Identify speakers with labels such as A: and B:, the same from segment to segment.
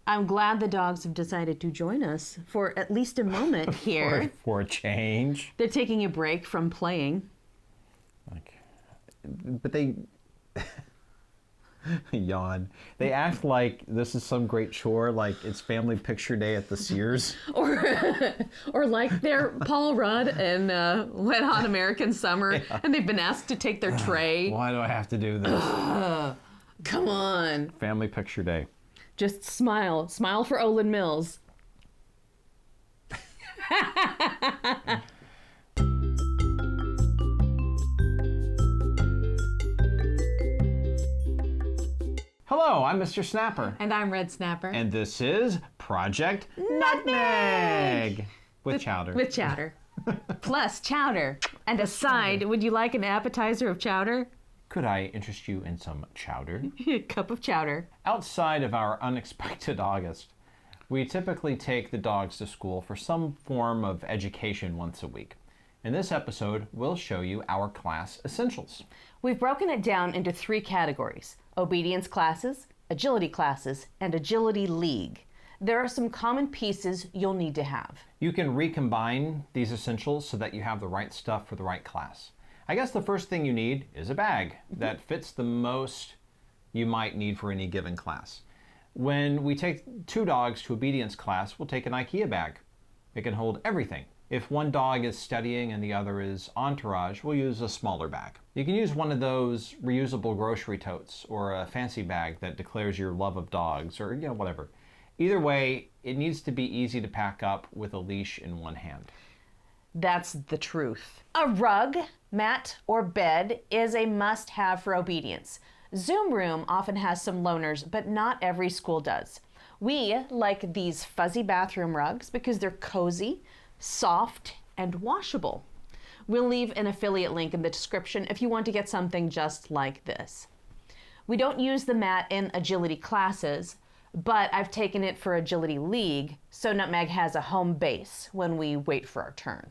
A: I'm glad the dogs have decided to join us for at least a moment here.
B: for a change.
A: They're taking a break from playing.
B: But they yawn. They act like this is some great chore, like it's family picture day at the Sears.
A: or like they're Paul Rudd in Wet Hot American Summer, and they've been asked to take their tray.
B: Why do I have to do this?
A: Come on.
B: Family picture day.
A: Just smile. Smile for Olin Mills.
B: Hello, I'm Mr. Snapper.
A: And I'm Red Snapper.
B: And this is Project Nutmeg! With chowder.
A: With chowder. Plus chowder. And a side, would you like an appetizer of chowder?
B: Could I interest you in some chowder?
A: A cup of chowder.
B: Outside of our unexpected August, we typically take the dogs to school for some form of education once a week. In this episode, we'll show you our class essentials.
A: We've broken it down into 3 categories: obedience classes, agility classes, and agility league. There are some common pieces you'll need to have.
B: You can recombine these essentials so that you have the right stuff for the right class. I guess the first thing you need is a bag that fits the most you might need for any given class. When we take 2 dogs to obedience class, we'll take an IKEA bag. It can hold everything. If one dog is studying and the other is entourage, we'll use a smaller bag. You can use one of those reusable grocery totes or a fancy bag that declares your love of dogs or whatever. Either way, it needs to be easy to pack up with a leash in one hand.
A: That's the truth. A rug, mat, or bed is a must-have for obedience. Zoom Room often has some loaners, but not every school does. We like these fuzzy bathroom rugs because they're cozy, soft, and washable. We'll leave an affiliate link in the description if you want to get something just like this. We don't use the mat in agility classes, but I've taken it for agility league, so Nutmeg has a home base when we wait for our turn.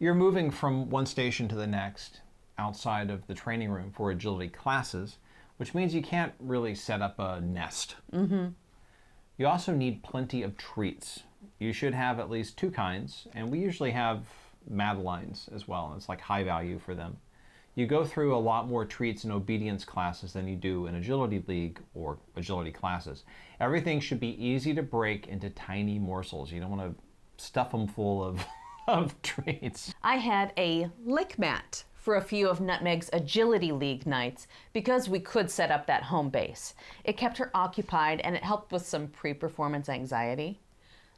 B: You're moving from one station to the next outside of the training room for agility classes, which means you can't really set up a nest. You also need plenty of treats. You should have at least 2 kinds, and we usually have Madeleines as well. It's like high value for them. You go through a lot more treats in obedience classes than you do in agility league or agility classes. Everything should be easy to break into tiny morsels. You don't want to stuff them full of treats.
A: I had a lick mat for a few of Nutmeg's agility league nights because we could set up that home base. It kept her occupied and it helped with some pre-performance anxiety.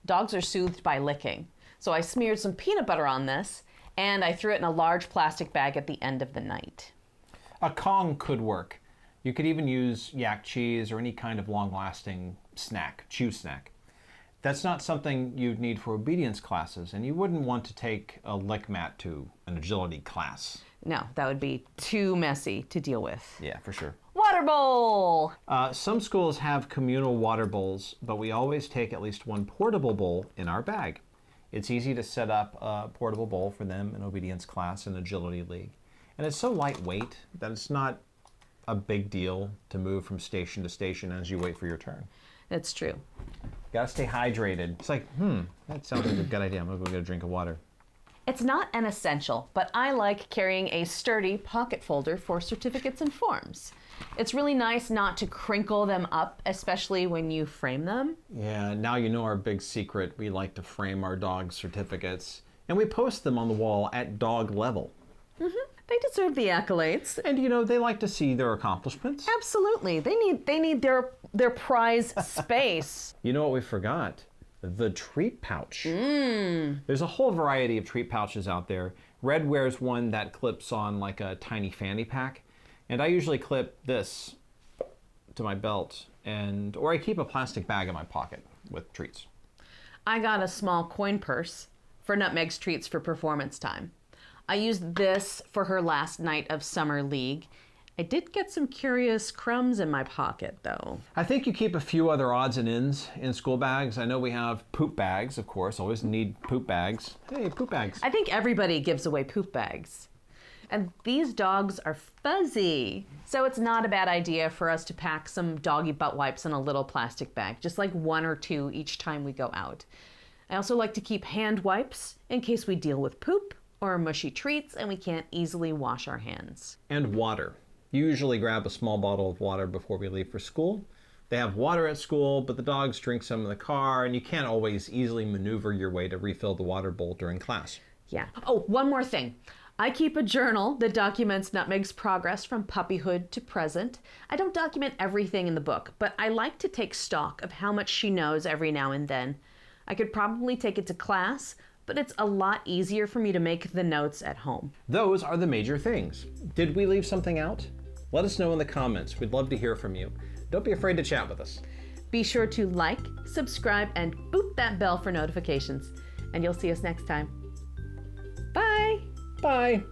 A: Dogs are soothed by licking, so I smeared some peanut butter on this and I threw it in a large plastic bag at the end of the night.
B: A Kong could work. You could even use yak cheese or any kind of long-lasting snack, chew snack. That's not something you'd need for obedience classes, and you wouldn't want to take a lick mat to an agility class.
A: No, that would be too messy to deal with.
B: Yeah, for sure.
A: Water bowl!
B: Some schools have communal water bowls, but we always take at least one portable bowl in our bag. It's easy to set up a portable bowl for them in obedience class and agility league. And it's so lightweight that it's not a big deal to move from station to station as you wait for your turn.
A: That's true.
B: Gotta stay hydrated. It's like, that sounds like a good idea. I'm gonna go get a drink of water.
A: It's not an essential, but I like carrying a sturdy pocket folder for certificates and forms. It's really nice not to crinkle them up, especially when you frame them.
B: Yeah, now you know our big secret. We like to frame our dog certificates, and we post them on the wall at dog level.
A: They deserve the accolades.
B: And they like to see their accomplishments.
A: Absolutely. They need their prize space.
B: You know what we forgot? The treat pouch. There's a whole variety of treat pouches out there. Red wears one that clips on like a tiny fanny pack. And I usually clip this to my belt, or I keep a plastic bag in my pocket with treats.
A: I got a small coin purse for Nutmeg's treats for performance time. I used this for her last night of summer league. I did get some curious crumbs in my pocket, though.
B: I think you keep a few other odds and ends in school bags. I know we have poop bags, of course. Always need poop bags. Hey, poop bags.
A: I think everybody gives away poop bags. And these dogs are fuzzy. So it's not a bad idea for us to pack some doggy butt wipes in a little plastic bag, just like 1 or 2 each time we go out. I also like to keep hand wipes in case we deal with poop or mushy treats and we can't easily wash our hands.
B: And water. Usually grab a small bottle of water before we leave for school. They have water at school, but the dogs drink some in the car, and you can't always easily maneuver your way to refill the water bowl during class.
A: Yeah. Oh, one more thing. I keep a journal that documents Nutmeg's progress from puppyhood to present. I don't document everything in the book, but I like to take stock of how much she knows every now and then. I could probably take it to class, but it's a lot easier for me to make the notes at home.
B: Those are the major things. Did we leave something out? Let us know in the comments. We'd love to hear from you. Don't be afraid to chat with us.
A: Be sure to like, subscribe, and boop that bell for notifications. And you'll see us next time. Bye!
B: Bye!